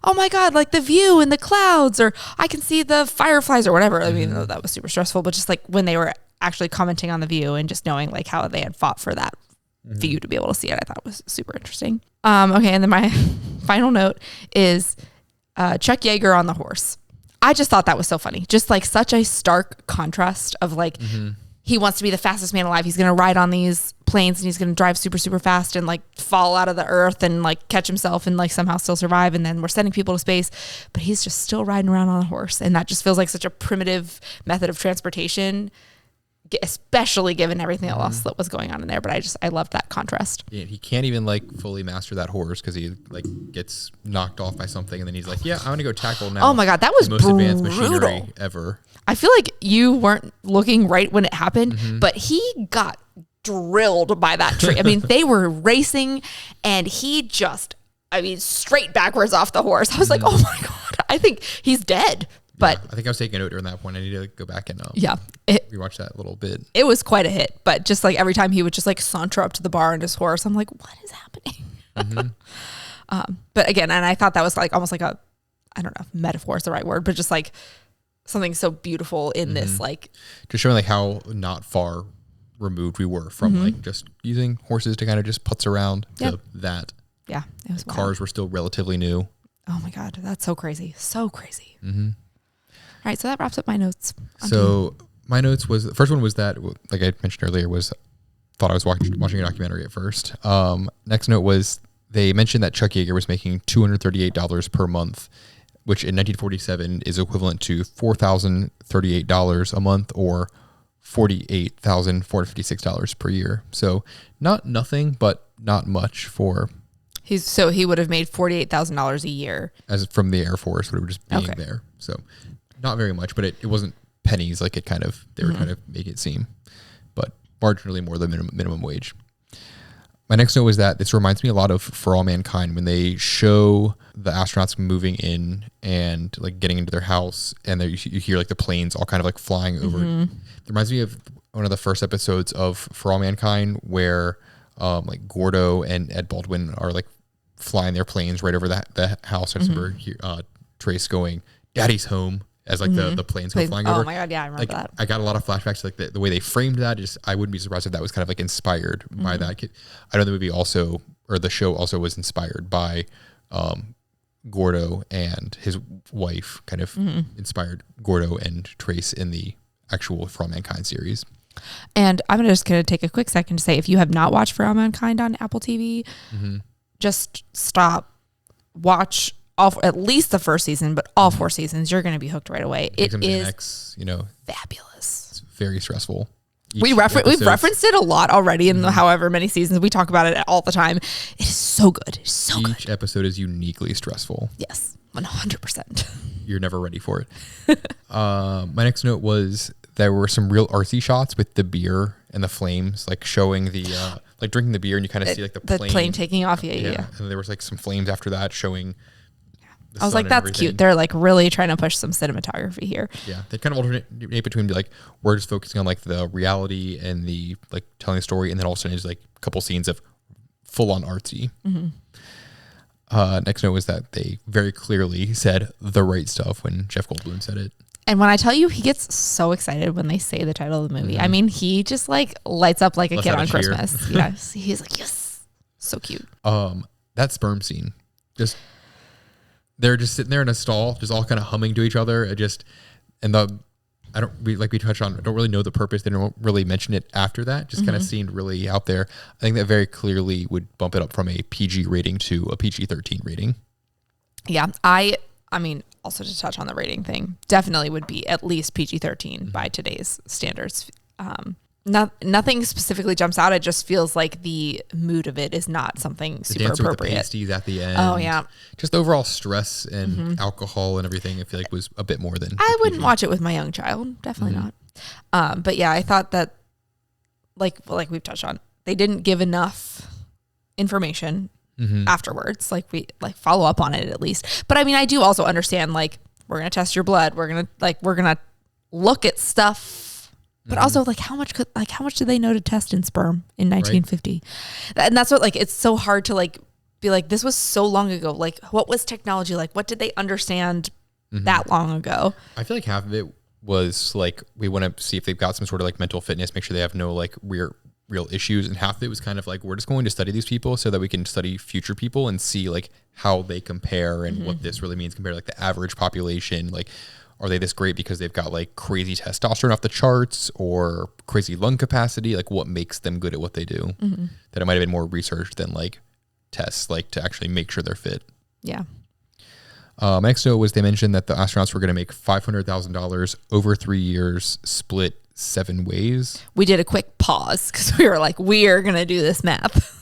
oh my God, like the view in the clouds, or I can see the fireflies or whatever. I mean, that was super stressful, but just like when they were actually commenting on the view and just knowing like how they had fought for that view to be able to see it, I thought was super interesting. Okay. And then my final note is Chuck Yeager on the horse. I just thought that was so funny. Just like such a stark contrast of like, he wants to be the fastest man alive. He's going to ride on these planes and he's going to drive super, super fast and like fall out of the earth and like catch himself and like somehow still survive. And then we're sending people to space, but he's just still riding around on a horse. And that just feels like such a primitive method of transportation, especially given everything else that was going on in there. But I loved that contrast. Yeah, he can't even like fully master that horse because he like gets knocked off by something, and then he's like, "Yeah, I want to go tackle now." Oh my God, that was the most advanced machinery ever. I feel like you weren't looking right when it happened, but he got drilled by that tree. I mean, they were racing, and he just, straight backwards off the horse. I was like, oh my God, I think he's dead. But yeah, I think I was taking a note during that point. I need to go back and rewatch that little bit. It was quite a hit, but just like every time he would just like saunter up to the bar on his horse, I'm like, what is happening? But again, and I thought that was like almost like a, I don't know if metaphor is the right word, but just like something so beautiful in this, like just showing like how not far removed we were from like just using horses to kind of just putz around to that. Yeah, it was cars were still relatively new. Oh my God, that's so crazy, so crazy. All right, so that wraps up my notes. So my notes was, the first one was that, like I mentioned earlier, was thought I was watching a documentary at first. Next note was they mentioned that Chuck Yeager was making $238 per month, which in 1947 is equivalent to $4,038 a month or $48,456 per year. So not nothing, but not much for. So he would have made $48,000 a year as from the Air Force, would have just being there. So not very much, but it wasn't pennies like they were trying to make it seem, but marginally more than minimum wage. My next note was that this reminds me a lot of For All Mankind when they show the astronauts moving in and like getting into their house, and you hear like the planes all kind of like flying over. It reminds me of one of the first episodes of For All Mankind where like Gordo and Ed Baldwin are like flying their planes right over the house. I remember Trace going, "Daddy's home," as like the planes go flying over. Oh my God, yeah, I remember that. I got a lot of flashbacks to like the way they framed that. I wouldn't be surprised if that was kind of like inspired by that. I know the movie also, or the show also was inspired by Gordo and his wife, kind of inspired Gordo and Trace in the actual For All Mankind series. And I'm just going to take a quick second to say, if you have not watched For All Mankind on Apple TV, just stop, watch at least the first season, but all 4 seasons. You're going to be hooked right away. It is fabulous. It's very stressful. We've referenced it a lot already in the however many seasons. We talk about it all the time. It is so good. It's so good. Each episode is uniquely stressful. Yes, 100%. You're never ready for it. My next note was there were some real artsy shots with the beer and the flames, like showing the like drinking the beer, and you kind of see like the plane taking off. Yeah. And there was like some flames after that showing. I was like, that's cute. They're like really trying to push some cinematography here. Yeah, they kind of alternate between like we're just focusing on like the reality and the like telling a story, and then also there's like a couple scenes of full on artsy. Next note was that they very clearly said the right stuff when Jeff Goldblum said it. And when I tell you, he gets so excited when they say the title of the movie. I mean, he just like lights up like a kid on Christmas. Yes, he's like, yes, so cute. That sperm scene, just. They're just sitting there in a stall, just all kind of humming to each other. We touched on, I don't really know the purpose. They don't really mention it after that. Just kind of seemed really out there. I think that very clearly would bump it up from a PG rating to a PG-13 rating. Yeah. I mean, also to touch on the rating thing, definitely would be at least PG-13 by today's standards. Nothing specifically jumps out. It just feels like the mood of it is not something super appropriate. With the pasties at the end. Oh yeah. Just the overall stress and alcohol and everything, I feel like was a bit more than. I wouldn't watch it with my young child. Definitely not. But yeah, I thought that like we've touched on, they didn't give enough information afterwards. Like we like follow up on it at least. But I mean, I do also understand like we're going to test your blood. We're going to look at stuff. But also like how much did they know to test in sperm in 1950? Right. And that's what like it's so hard to like be like this was so long ago. Like what was technology like? What did they understand that long ago? I feel like half of it was like we want to see if they've got some sort of like mental fitness, make sure they have no like real issues, and half of it was kind of like we're just going to study these people so that we can study future people and see like how they compare and what this really means compared to like the average population. Like are they this great because they've got like crazy testosterone off the charts or crazy lung capacity? Like what makes them good at what they do? That it might have been more research than like tests like to actually make sure they're fit. Yeah. My next note was they mentioned that the astronauts were going to make $500,000 over 3 years, split 7 ways. We did a quick pause because we were like, we are going to do this math.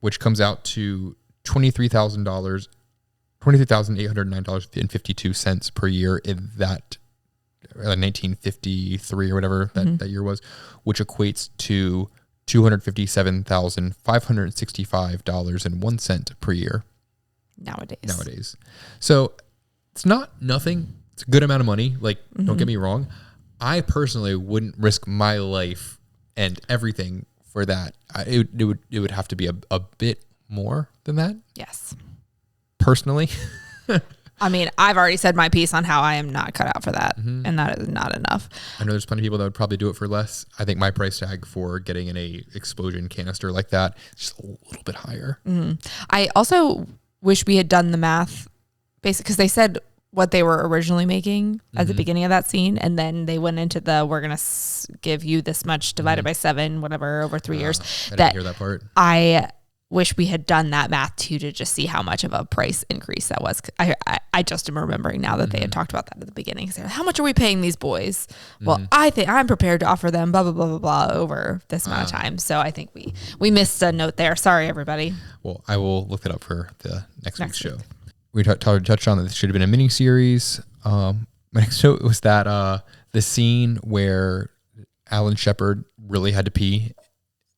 Which comes out to $23,809.52 per year in that 1953 or whatever that year was, which equates to $257,565.01 per year. Nowadays. So it's not nothing. It's a good amount of money. Like, don't get me wrong. I personally wouldn't risk my life and everything for that. It would have to be a bit more than that. Yes. Personally. I mean, I've already said my piece on how I am not cut out for that. And that is not enough. I know there's plenty of people that would probably do it for less. I think my price tag for getting in a explosion canister like that is just a little bit higher. I also wish we had done the math basically because they said what they were originally making at the beginning of that scene. And then they went into we're going to give you this much divided by 7, whatever, over 3 years. I didn't hear that part. I wish we had done that math too, to just see how much of a price increase that was. I just am remembering now that they had talked about that at the beginning. So how much are we paying these boys? Well, I think I'm prepared to offer them blah, blah, blah, blah, blah over this amount of time. So I think we missed a note there. Sorry, everybody. Well, I will look it up for the next week's show. We touched on that this should have been a mini series. My next note was that the scene where Alan Shepard really had to pee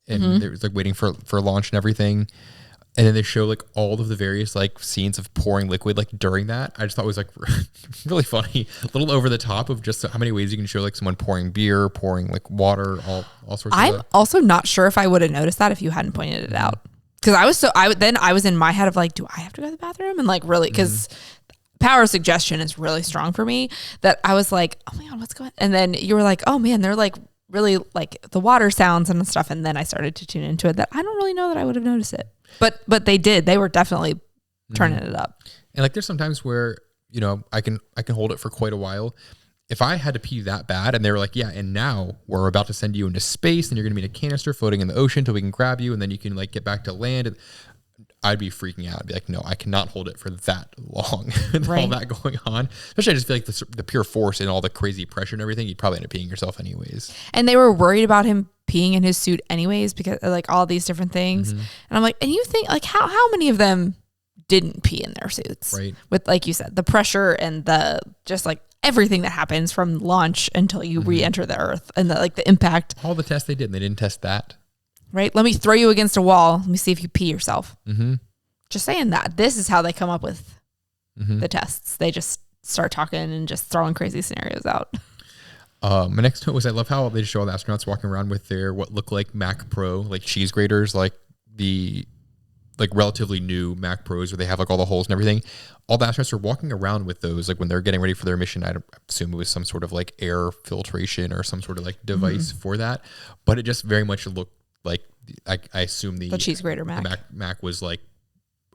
and it was like waiting for launch and everything. And then they show like all of the various like scenes of pouring liquid like during that. I just thought it was like really funny, a little over the top of just how many ways you can show like someone pouring beer, pouring like water, all sorts of I'm also not sure if I would have noticed that if you hadn't pointed it out. Because I was in my head of like, do I have to go to the bathroom? And like really, because power of suggestion is really strong for me, that I was like, oh my God, what's going on? And then you were like, oh man, they're like really like the water sounds and stuff. And then I started to tune into it that I don't really know that I would have noticed it. But they did. They were definitely turning it up. And like there's sometimes where, you know, I can hold it for quite a while. If I had to pee that bad and they were like, yeah, and now we're about to send you into space and you're going to be in a canister floating in the ocean until we can grab you and then you can like get back to land. And I'd be freaking out. I'd be like, no, I cannot hold it for that long with all that going on. Especially I just feel like the pure force and all the crazy pressure and everything, you'd probably end up peeing yourself anyways. And they were worried about him peeing in his suit anyways because like all these different things. And I'm like, and you think like how many of them didn't pee in their suits? Right. With, like you said, the pressure and the just like everything that happens from launch until you re-enter the Earth and the impact. All the tests they didn't test that. Right. Let me throw you against a wall. Let me see if you pee yourself. Just saying that. This is how they come up with the tests. They just start talking and just throwing crazy scenarios out. My next note was I love how they show all the astronauts walking around with their what look like Mac Pro, like cheese graters, like the like relatively new Mac Pros where they have like all the holes and everything. All the astronauts are walking around with those like when they're getting ready for their mission. I assume it was some sort of like air filtration or some sort of like device for that. But it just very much looked like I assume the cheese grater Mac. The Mac was like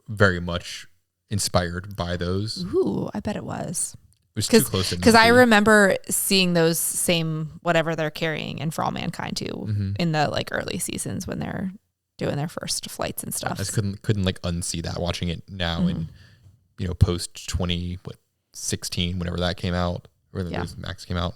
very much inspired by those. Ooh, I bet it was. It was too close. Because I remember seeing those same whatever they're carrying in For All Mankind too in the like early seasons when they're doing their first flights and stuff. I just couldn't like unsee that watching it now and you know post 2016 whenever that came out or those Macs came out.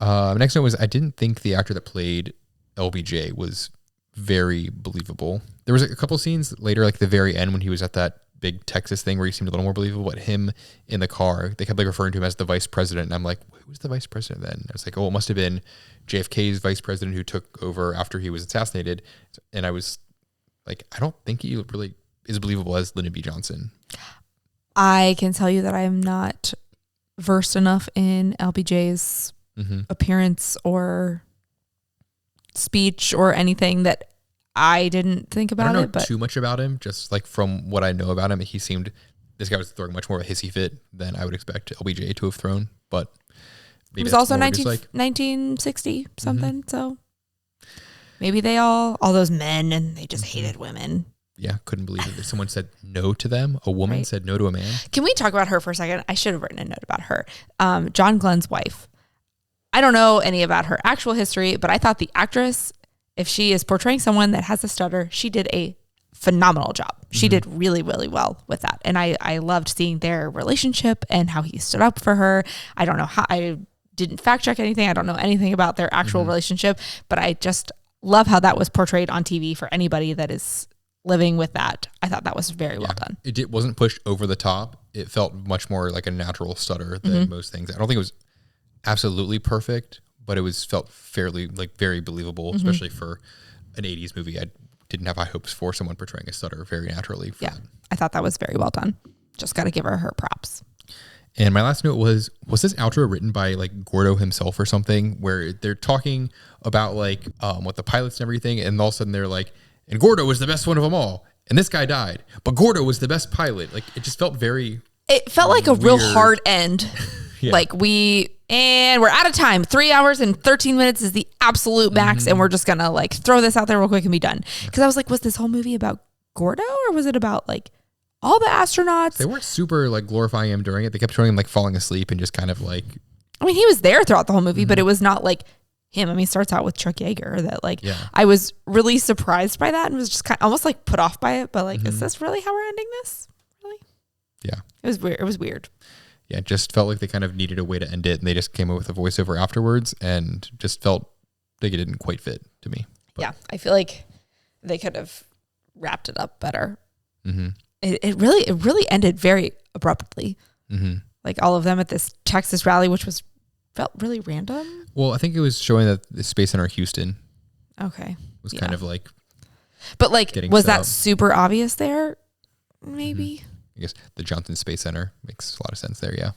Next one was I didn't think the actor that played LBJ was very believable. There was a couple scenes later, like the very end when he was at that big Texas thing where he seemed a little more believable, but him in the car, they kept like referring to him as the vice president. And I'm like, who was the vice president then? I was like, oh, it must have been JFK's vice president who took over after he was assassinated. And I was Like, I don't think he really is believable as Lyndon B. Johnson. I can tell you that I am not versed enough in LBJ's appearance or speech or anything that I didn't think about I don't know but too much about him. Just like from what I know about him, this guy was throwing much more of a hissy fit than I would expect LBJ to have thrown. But it was also 1960 something. So maybe they all those men, and they just hated women. Yeah, couldn't believe it. Someone said no to them. A woman said no to a man. Can we talk about her for a second? I should have written a note about her. John Glenn's wife. I don't know any about her actual history, but I thought the actress, if she is portraying someone that has a stutter, she did a phenomenal job. She did really, really well with that. And I loved seeing their relationship and how he stood up for her. I don't know how, I didn't fact check anything. I don't know anything about their actual relationship, but I just love how that was portrayed on TV for anybody that is living with that. I thought that was very well done. It wasn't pushed over the top. It felt much more like a natural stutter than most things. I don't think it was absolutely perfect, but it felt fairly, like, very believable, especially for an 80s movie. I didn't have high hopes for someone portraying a stutter very naturally. Yeah, I thought that was very well done. Just got to give her props. And my last note was this outro written by like Gordo himself or something, where they're talking about like what the pilots and everything, and all of a sudden they're like, and Gordo was the best one of them all, and this guy died, but Gordo was the best pilot. Like, it just felt it felt like a real hard end. Like, we're out of time. 3 hours and 13 minutes is the absolute max, and we're just gonna like throw this out there real quick and be done. Because I was like, was this whole movie about Gordo, or was it about like all the astronauts? They weren't super like glorifying him during it. They kept showing him like falling asleep and just kind of like, I mean, he was there throughout the whole movie, but it was not like him. I mean, it starts out with Chuck Yeager that like, I was really surprised by that and was just kind of almost like put off by it. But like, is this really how we're ending this? Really? Yeah. It was weird. It was weird. Yeah. It just felt like they kind of needed a way to end it, and they just came up with a voiceover afterwards, and just felt like it didn't quite fit to me. But. Yeah. I feel like they could have wrapped it up better. It really ended very abruptly. Like all of them at this Texas rally, which felt really random. Well, I think it was showing that the Space Center Houston was kind of like, but like, was that super obvious there? Maybe. I guess the Johnson Space Center makes a lot of sense there. Yeah.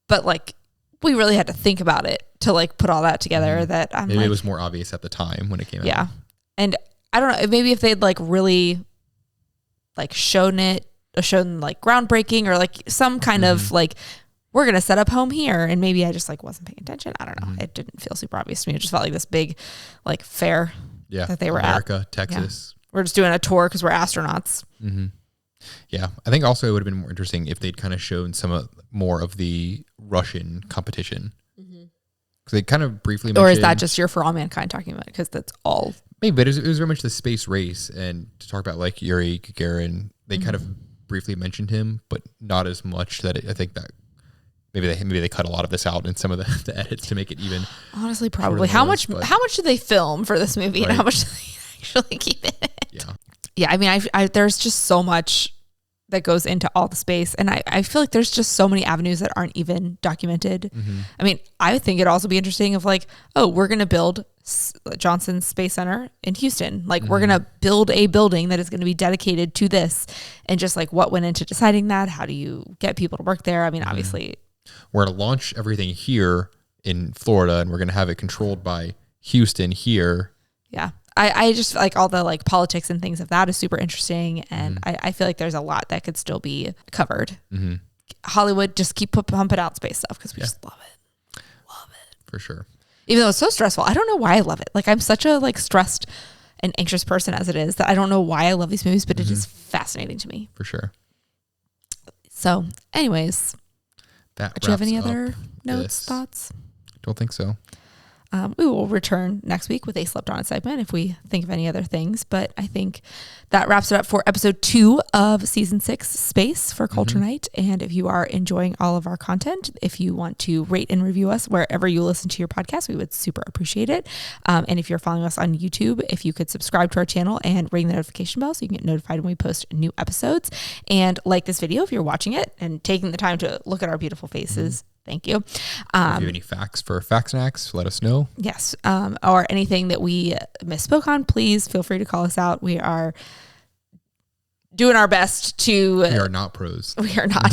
But like, we really had to think about it to like put all that together. That maybe it was more obvious at the time when it came out. Yeah. And I don't know, maybe if they'd like really like shown like groundbreaking, or like some kind of like, we're going to set up home here. And maybe I just like wasn't paying attention. I don't know. It didn't feel super obvious to me. It just felt like this big like fair that they were America, Texas. Yeah. We're just doing a tour because we're astronauts. Yeah. I think also it would have been more interesting if they'd kind of shown more of the Russian competition. Because they kind of briefly mentioned. Or is that just your For All Mankind talking about it? Because that's all. Maybe, but it was very much the space race, and to talk about like Yuri Gagarin, they kind of briefly mentioned him, but not as much that I think that maybe they cut a lot of this out in some of the edits to make it even. Honestly, probably. How much did they film for this movie, and how much did they actually keep in it? Yeah. I mean, I there's just so much that goes into all the space, and I feel like there's just so many avenues that aren't even documented. I mean, I think it'd also be interesting of like, oh, we're gonna build Johnson Space Center in Houston. Like, we're gonna build a building that is going to be dedicated to this, and just like what went into deciding that. How do you get people to work there? I mean, obviously. We're going to launch everything here in Florida, and we're going to have it controlled by Houston here. Yeah. I just like all the like politics and things of that is super interesting. And I feel like there's a lot that could still be covered. Hollywood, just keep pumping out space stuff because we just love it. Love it. For sure. Even though it's so stressful. I don't know why I love it. Like, I'm such a like stressed and anxious person as it is that I don't know why I love these movies, but it is fascinating to me. For sure. So anyways. Do you have any other notes, thoughts? Don't think so. We will return next week with a Slept On It segment if we think of any other things. But I think that wraps it up for episode 2 of season 6, Space for Culture Night. And if you are enjoying all of our content, if you want to rate and review us wherever you listen to your podcast, we would super appreciate it. And if you're following us on YouTube, if you could subscribe to our channel and ring the notification bell so you can get notified when we post new episodes. And like this video if you're watching it and taking the time to look at our beautiful faces. Thank you. If you have any facts for Fact Snacks, let us know. Yes. Or anything that we misspoke on, please feel free to call us out. We are doing our best to. We are not pros. We are not.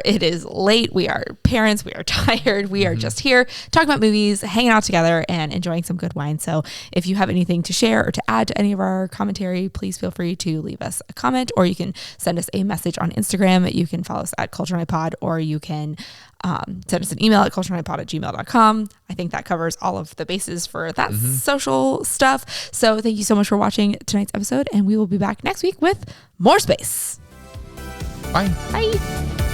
It is late. We are parents. We are tired. We are just here talking about movies, hanging out together, and enjoying some good wine. So if you have anything to share or to add to any of our commentary, please feel free to leave us a comment, or you can send us a message on Instagram. You can follow us at Culture Night Pod, or you can send us an email at culturenightpod@gmail.com. I think that covers all of the bases for that social stuff. So thank you so much for watching tonight's episode, and we will be back next week with more space. Bye. Bye.